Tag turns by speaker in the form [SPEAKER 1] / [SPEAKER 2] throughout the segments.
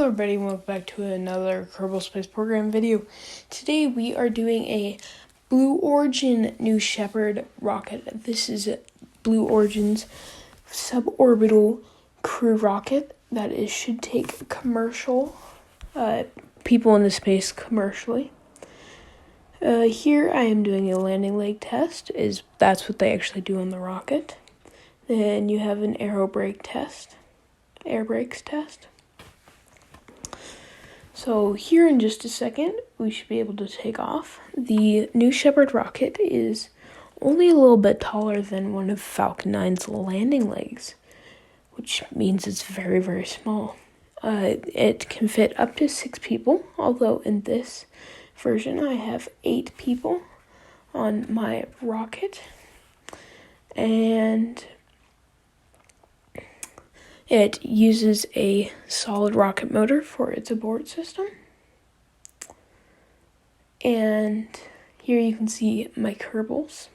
[SPEAKER 1] Hello everybody, and welcome back to another Kerbal Space Program video. Today we are doing a Blue Origin New Shepard rocket. This is Blue Origin's suborbital crew rocket that should take commercial people into space commercially. Here I am doing a landing leg test. That's what they actually do on the rocket. Then you have an air brakes test. So here in just a second, we should be able to take off. The New Shepard rocket is only a little bit taller than one of Falcon 9's landing legs, which means it's very, very small. It can fit up to 6 people, although in this version I have 8 people on my rocket. And it uses a solid rocket motor for its abort system. And here you can see my Kerbals.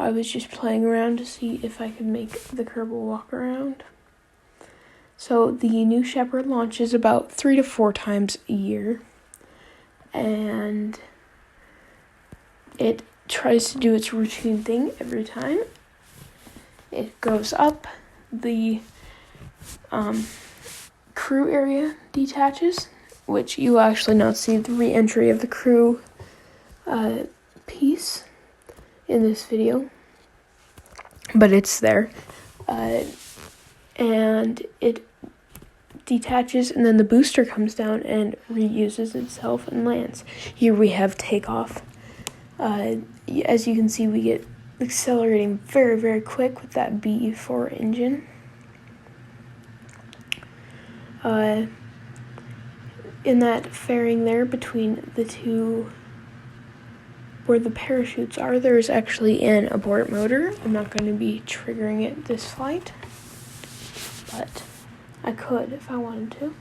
[SPEAKER 1] I was just playing around to see if I could make the Kerbal walk around. So the New Shepard launches about 3 to 4 times a year. And it tries to do its routine thing every time. It goes up, the crew area detaches, which you will actually not see the re-entry of the crew piece in this video, but it's there. And it detaches, and then the booster comes down and reuses itself and lands. Here we have takeoff. As you can see, we get accelerating very, very quick with that BE4 engine. In that fairing there between the two, where the parachutes are, there's actually an abort motor. I'm not going to be triggering it this flight, but I could if I wanted to.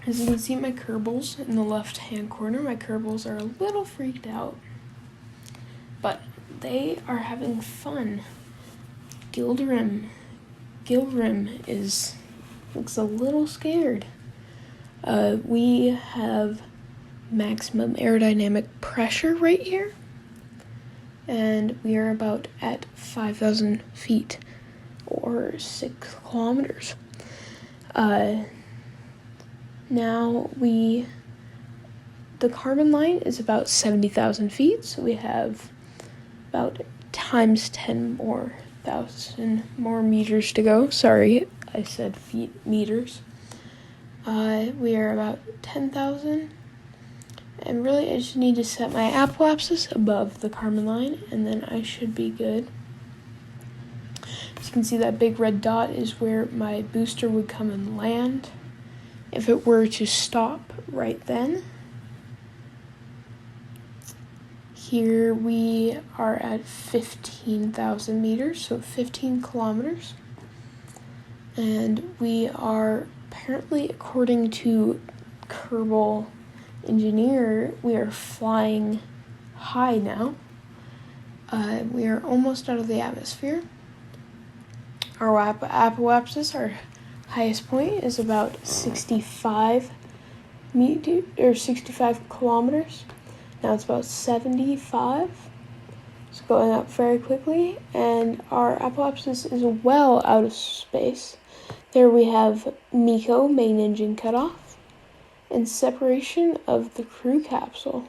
[SPEAKER 1] As you can see, my Kerbals in the left-hand corner, my Kerbals are a little freaked out, but they are having fun. Gilrim looks a little scared. We have maximum aerodynamic pressure right here, and we are about at 5,000 feet, or 6 kilometers. Now the carbon line is about 70,000 feet, so we have about times 10 more thousand more meters to go. Sorry, I said feet, meters. We are about 10,000, and really I just need to set my apoapsis above the carbon line, and then I should be good. As you can see, that big red dot is where my booster would come and land if it were to stop right then. Here we are at 15,000 meters, so 15 kilometers. And we are apparently, according to Kerbal Engineer, we are flying high now. We are almost out of the atmosphere. Our apoapsis, our highest point, is about 65 kilometers. Now it's about 75. It's going up very quickly, and our apoapsis is well out of space. There we have MECO, main engine cutoff, and separation of the crew capsule.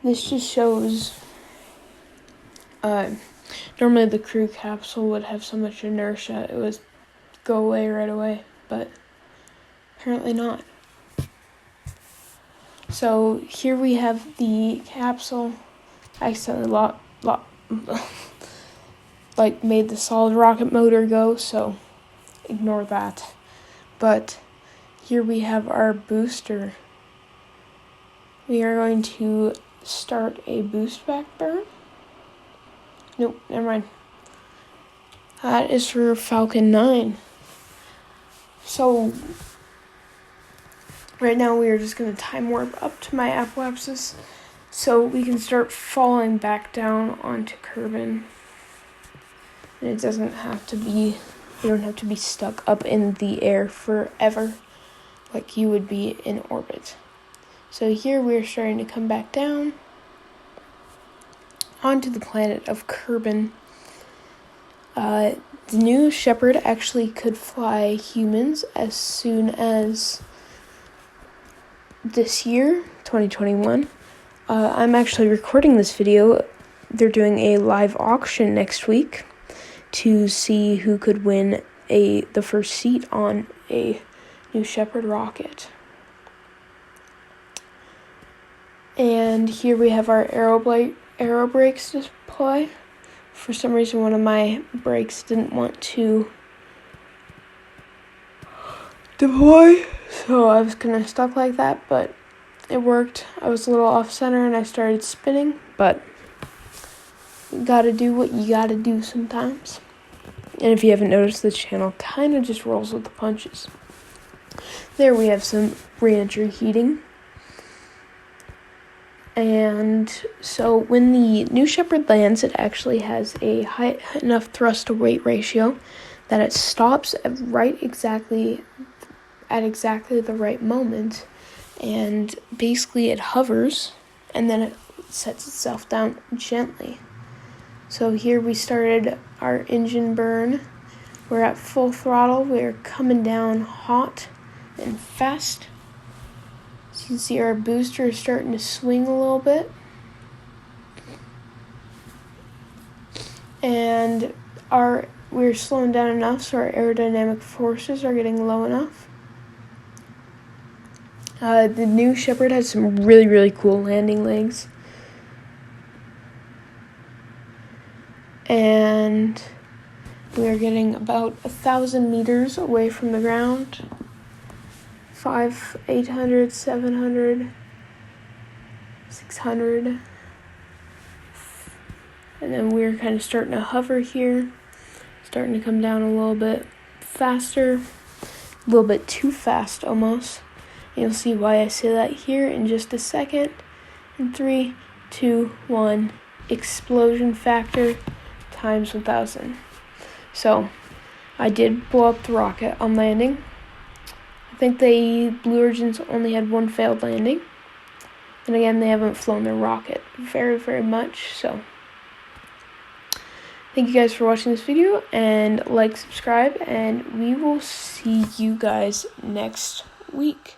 [SPEAKER 1] This just shows normally the crew capsule would have so much inertia it would go away right away, but apparently not. So here we have the capsule. I accidentally made the solid rocket motor go, so ignore that. But here we have our booster. We are going to start a boost back burn. Nope, never mind. That is for Falcon 9. So right now we are just going to time warp up to my apoapsis so we can start falling back down onto Kerbin. And it doesn't have to be, you don't have to be stuck up in the air forever like you would be in orbit. So here we're starting to come back down onto the planet of Kerbin. The new Shepard actually could fly humans as soon as this year, 2021. I'm actually recording this video. They're doing a live auction next week to see who could win the first seat on a new Shepard rocket. And here we have our aero brakes display. For some reason, one of my brakes didn't want to deploy, so I was kind of stuck like that, but it worked. I was a little off center and I started spinning, but you gotta do what you gotta do sometimes. And if you haven't noticed, the channel kind of just rolls with the punches. There we have some re-entry heating. And so when the new Shepard lands, it actually has a high enough thrust to weight ratio that it stops at exactly the right moment. And basically it hovers and then it sets itself down gently. So here we started our engine burn. We're at full throttle. We're coming down hot and fast. So you can see our booster is starting to swing a little bit. And we're slowing down enough so our aerodynamic forces are getting low enough. The new Shepard has some really, really cool landing legs. And we are getting about 1,000 meters away from the ground. 500, 800, 700, 600. And then we're kind of starting to hover here. Starting to come down a little bit faster. A little bit too fast almost. And you'll see why I say that here in just a second. In 3, 2, 1. Explosion factor times 1,000. So, I did blow up the rocket on landing. I think the Blue Origins only had one failed landing. And again, they haven't flown their rocket very, very much. So, thank you guys for watching this video. And like, subscribe. And we will see you guys next week.